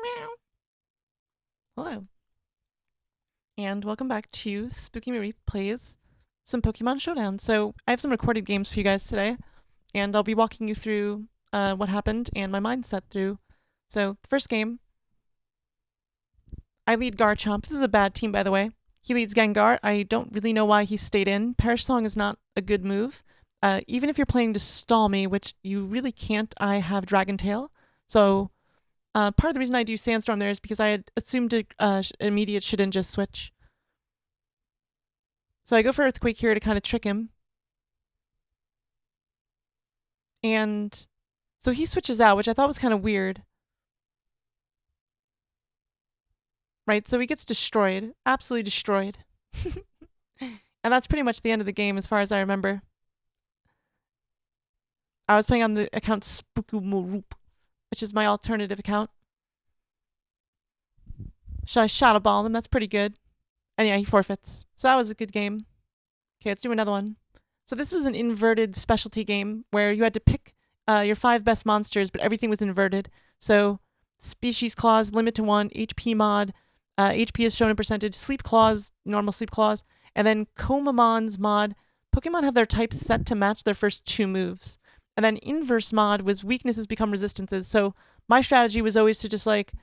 Meow. Hello. And welcome back to Spooky Marie Plays some Pokemon Showdown. So I have some recorded games for you guys today, and I'll be walking you through what happened and my mindset through. So the first game, I lead Garchomp. This is a bad team, by the way. He leads Gengar. I don't really know why he stayed in. Perish Song is not a good move. Even if you're planning to stall me, which you really can't, I have Dragon Tail. So part of the reason I do Sandstorm there is because I had assumed immediate shouldn't just switch. So I go for Earthquake here to kind of trick him. And so he switches out, which I thought was kind of weird. Right, so he gets destroyed. Absolutely destroyed. And that's pretty much the end of the game as far as I remember. I was playing on the account Spookumaroop, which is my alternative account. Should I Shadow Ball him? That's pretty good. And yeah, he forfeits. So that was a good game. Okay, let's do another one. So this was an inverted specialty game where you had to pick your 5 best monsters, but everything was inverted. So Species Clause, limit to 1, HP mod, HP is shown in percentage, Sleep Clause, normal Sleep Clause, and then Komamon's mod. Pokemon have their types set to match their first 2 moves. And then Inverse mod was weaknesses become resistances. So my strategy was always to just like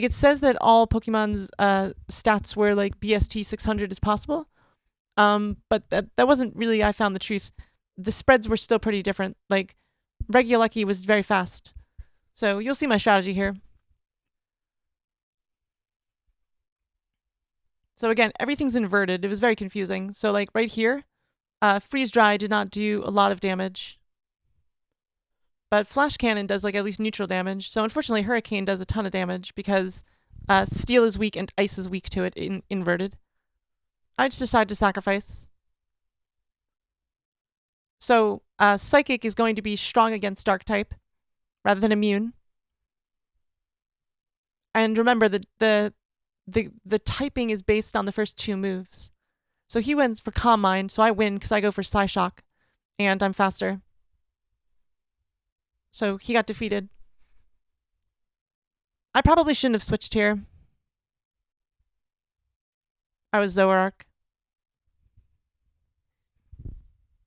it says that all Pokemon's stats were like BST 600 is possible. But that wasn't really, I found the truth. The spreads were still pretty different. Like, Regieleki was very fast. So you'll see my strategy here. So again, everything's inverted. It was very confusing. So like right here, Freeze Dry did not do a lot of damage. But Flash Cannon does like at least neutral damage. So unfortunately, Hurricane does a ton of damage because Steel is weak and Ice is weak to it inverted. I just decided to sacrifice. So Psychic is going to be strong against Dark type rather than immune. And remember, the typing is based on the first 2 moves. So he wins for Calm Mind, so I win because I go for Psyshock, and I'm faster. So he got defeated. I probably shouldn't have switched here. I was Zoroark.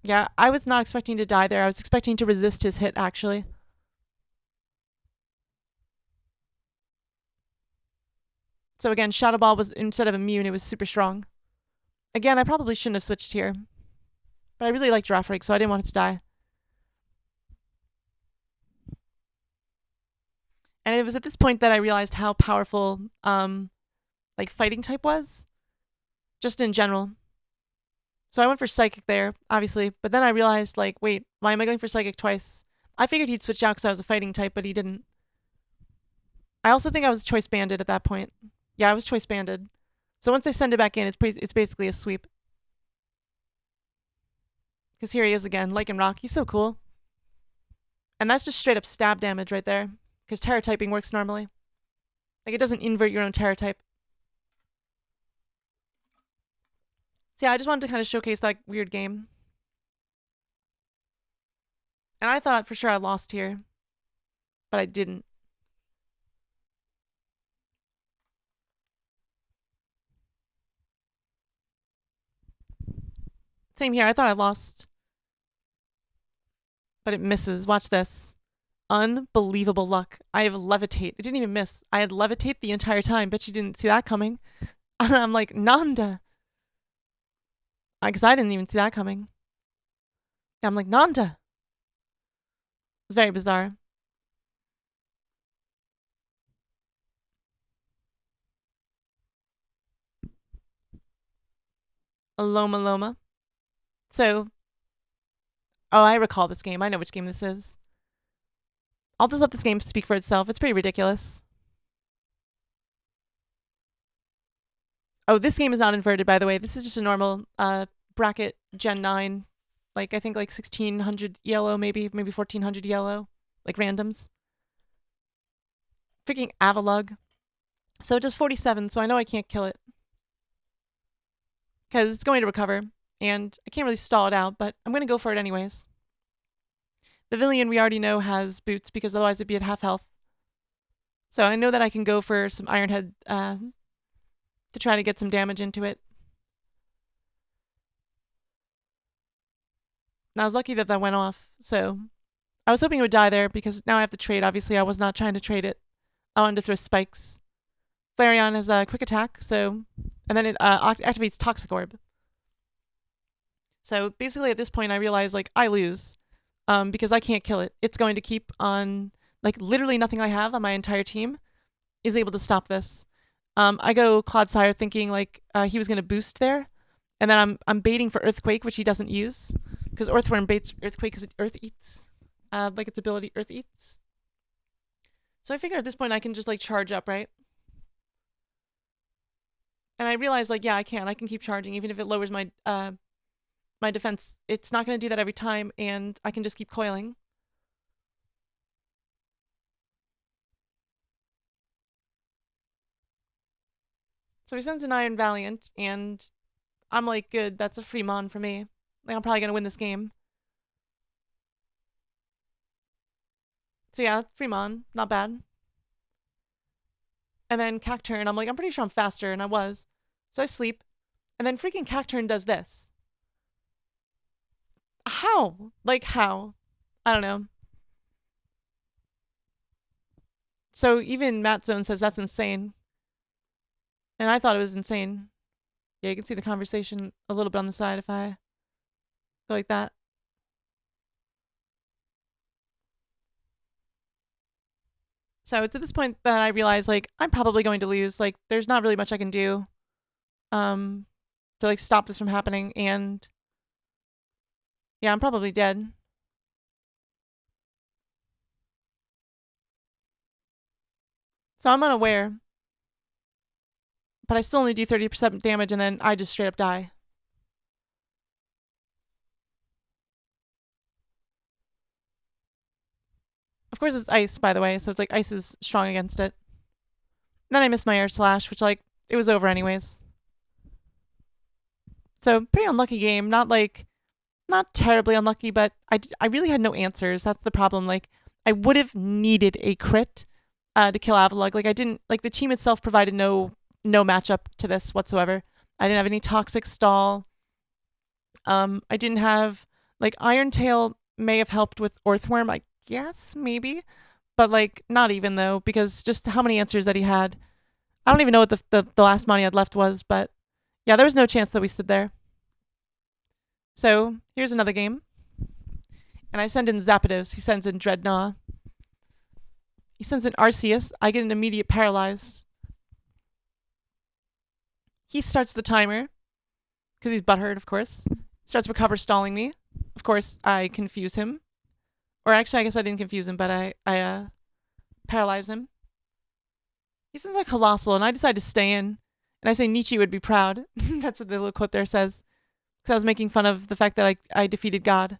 Yeah, I was not expecting to die there. I was expecting to resist his hit, actually. So again, Shadow Ball was, instead of immune, it was super strong. Again, I probably shouldn't have switched here. But I really like Girafarig, so I didn't want it to die. And it was at this point that I realized how powerful, like, Fighting type was. Just in general. So I went for Psychic there, obviously. But then I realized, like, wait, why am I going for Psychic twice? I figured he'd switch out because I was a Fighting type, but he didn't. I also think I was Choice Banded at that point. Yeah, I was Choice Banded. So once I send it back in, it's basically a sweep. Because here he is again, Lycanroc. He's so cool. And that's just straight up stab damage right there. Because Terra typing works normally. Like, it doesn't invert your own Terra type. So yeah, I just wanted to kind of showcase that weird game. And I thought for sure I lost here. But I didn't. Same here, I thought I lost. But it misses. Watch this. Unbelievable luck. I have Levitate. It didn't even miss. I had Levitate the entire time. Bet you didn't see that coming. And I'm like, Nanda. Because I didn't even see that coming. I'm like, Nanda. It's very bizarre. Loma Loma. So, oh, I recall this game. I know which game this is. I'll just let this game speak for itself. It's pretty ridiculous. Oh, this game is not inverted, by the way. This is just a normal bracket Gen 9. Like, I think like 1600 yellow, maybe 1400 yellow. Like randoms. Freaking Avalug. So it does 47, so I know I can't kill it. Because it's going to recover. And I can't really stall it out, but I'm going to go for it anyways. Pavilion we already know has boots because otherwise it'd be at half health. So I know that I can go for some Iron Head to try to get some damage into it. And I was lucky that that went off. So I was hoping it would die there because now I have to trade. Obviously, I was not trying to trade it. I wanted to throw spikes. Flareon has a quick attack, so and then it activates Toxic Orb. So basically, at this point, I realize like I lose, because I can't kill it. It's going to keep on like literally nothing I have on my entire team is able to stop this. I go Clodsire thinking like he was going to boost there, and then I'm baiting for Earthquake, which he doesn't use because Earthworm baits Earthquake because it Earth Eats, like its ability Earth Eats. So I figure at this point I can just like charge up, right? And I realize like yeah I can keep charging even if it lowers my my defense. It's not going to do that every time, and I can just keep coiling. So he sends an Iron Valiant, and I'm like, good, that's a free mon for me. Like, I'm probably going to win this game. So yeah, free mon, not bad. And then Cacturn, I'm like, I'm pretty sure I'm faster, and I was. So I sleep, and then freaking Cacturn does this. How? Like, how? I don't know. So even Matt Zone says that's insane. And I thought it was insane. Yeah, you can see the conversation a little bit on the side if I go like that. So it's at this point that I realize like I'm probably going to lose. Like there's not really much I can do to like stop this from happening, and yeah, I'm probably dead. So I'm unaware. But I still only do 30% damage and then I just straight up die. Of course it's ice, by the way, so it's like ice is strong against it. And then I missed my air slash, which like it was over anyways. So pretty unlucky game. Not terribly unlucky, but I really had no answers. That's the problem. Like I would have needed a crit to kill Avalugg. Like I didn't like the team itself provided no matchup to this whatsoever. I didn't have any toxic stall. I didn't have like Iron Tail may have helped with Earthworm, I guess, maybe. But like not even though, because just how many answers that he had. I don't even know what the last money I had left was, but yeah, there was no chance that we stood there. So here's another game. And I send in Zapdos. He sends in Dreadnought. He sends in Arceus. I get an immediate paralyze. He starts the timer. Because he's butthurt, of course. Starts recover stalling me. Of course, I confuse him. Or actually, I guess I didn't confuse him, but I paralyze him. He sends a Colossal, and I decide to stay in. And I say Nietzsche would be proud. That's what the little quote there says. Because I was making fun of the fact that I defeated God.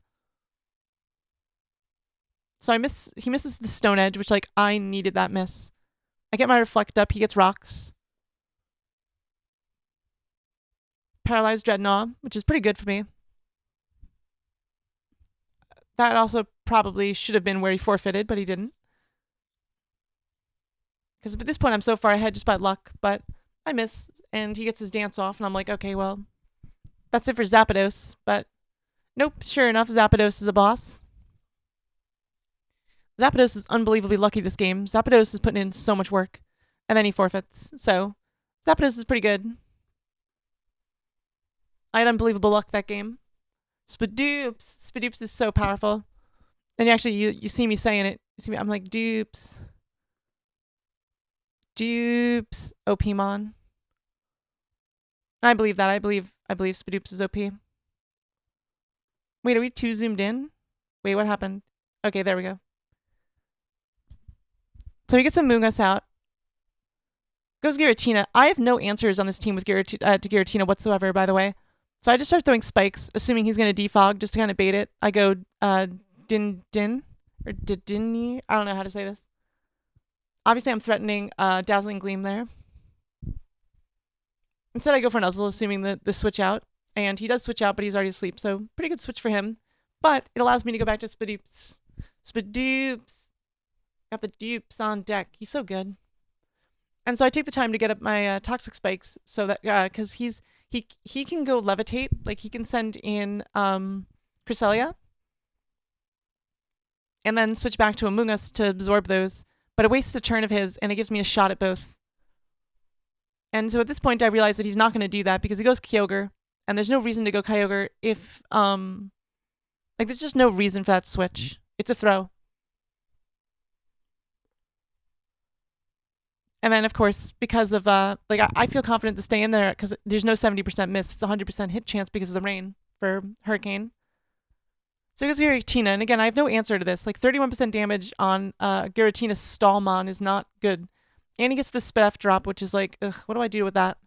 So he misses the Stone Edge, which like I needed that miss. I get my Reflect up, he gets Rocks. Paralyzed Dreadnought, which is pretty good for me. That also probably should have been where he forfeited, but he didn't. Because at this point I'm so far ahead just by luck, but I miss, and he gets his dance off, and I'm like, okay, well, that's it for Zapdos, but nope, sure enough, Zapdos is a boss. Zapdos is unbelievably lucky this game. Zapdos is putting in so much work, and then he forfeits, so Zapdos is pretty good. I had unbelievable luck that game. Spadoops is so powerful. And actually, you see me saying it. You see me, I'm like, dupes. Dupes. OP-mon. And I believe that. I believe Spadoops is OP. Wait, are we too zoomed in? Wait, what happened? Okay, there we go. So he gets a Moongus out. Goes Giratina. I have no answers on this team with Giratina whatsoever, by the way. So I just start throwing spikes, assuming he's going to defog just to kind of bait it. I go Din, or Didini. I don't know how to say this. Obviously, I'm threatening Dazzling Gleam there. Instead, I go for Nuzzle, assuming the switch out. And he does switch out, but he's already asleep, so pretty good switch for him. But it allows me to go back to Spadoops. Spadoops. Got the dupes on deck. He's so good. And so I take the time to get up my toxic spikes so that because he can go levitate, like he can send in Cresselia and then switch back to Among Us to absorb those. But it wastes a turn of his, and it gives me a shot at both. And so at this point, I realize that he's not going to do that because he goes Kyogre, and there's no reason to go Kyogre if like there's just no reason for that switch. It's a throw. And then, of course, because of, like, I feel confident to stay in there because there's no 70% miss. It's a 100% hit chance because of the rain for Hurricane. So he goes Giratina, and again, I have no answer to this. Like, 31% damage on Giratina's Stallmon is not good. And he gets the Spef drop, which is like, ugh, what do I do with that?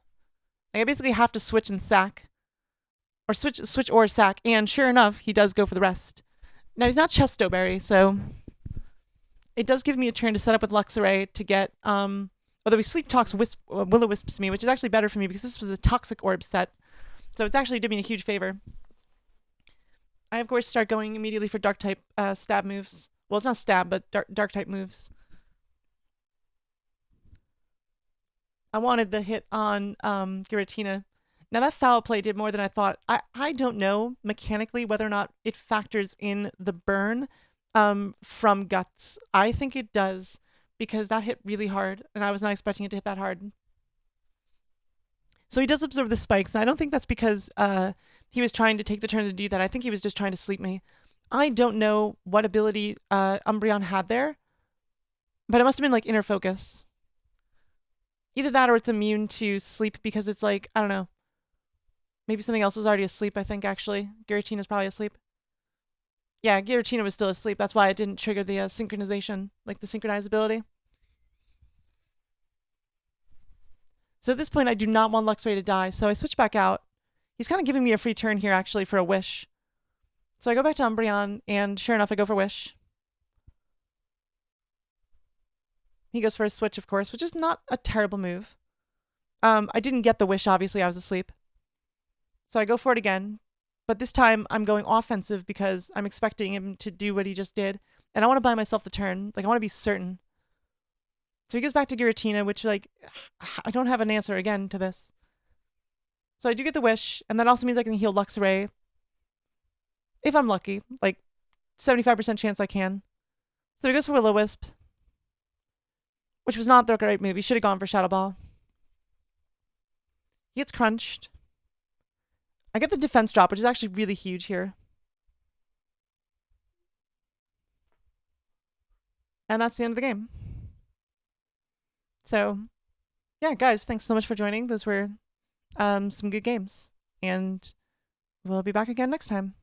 Like, I basically have to switch and sack. Or switch or sack, and sure enough, he does go for the rest. Now, he's not Chesto Berry, so it does give me a turn to set up with Luxray to get, although he Sleep Talks Will-O-Wisps me, which is actually better for me because this was a Toxic Orb set. So it's actually did me a huge favor. I, of course, start going immediately for Dark-type stab moves. Well, it's not stab, but Dark-type moves. I wanted the hit on Giratina. Now, that foul play did more than I thought. I don't know mechanically whether or not it factors in the burn from Guts. I think it does because that hit really hard, and I was not expecting it to hit that hard. So he does absorb the spikes, and I don't think that's because he was trying to take the turn to do that. I think he was just trying to sleep me. I don't know what ability Umbreon had there, but it must have been like Inner Focus. Either that or it's immune to sleep because it's like, I don't know. Maybe something else was already asleep, I think, actually. Giratina's probably asleep. Yeah, Giratina was still asleep. That's why it didn't trigger the synchronization, like the synchronize ability. So at this point, I do not want Luxray to die, so I switch back out. He's kind of giving me a free turn here, actually, for a Wish. So I go back to Umbreon, and sure enough, I go for Wish. He goes for a switch, of course, which is not a terrible move. I didn't get the Wish, obviously. I was asleep. So I go for it again. But this time, I'm going offensive because I'm expecting him to do what he just did. And I want to buy myself the turn. Like, I want to be certain. So he goes back to Giratina, which, like, I don't have an answer again to this. So I do get the Wish, and that also means I can heal Luxray. If I'm lucky. Like, 75% chance I can. So he goes for Will-O-Wisp, which was not the right move. He should have gone for Shadow Ball. He gets crunched. I get the defense drop, which is actually really huge here. And that's the end of the game. So, yeah, guys, thanks so much for joining. Those were some good games. And we'll be back again next time.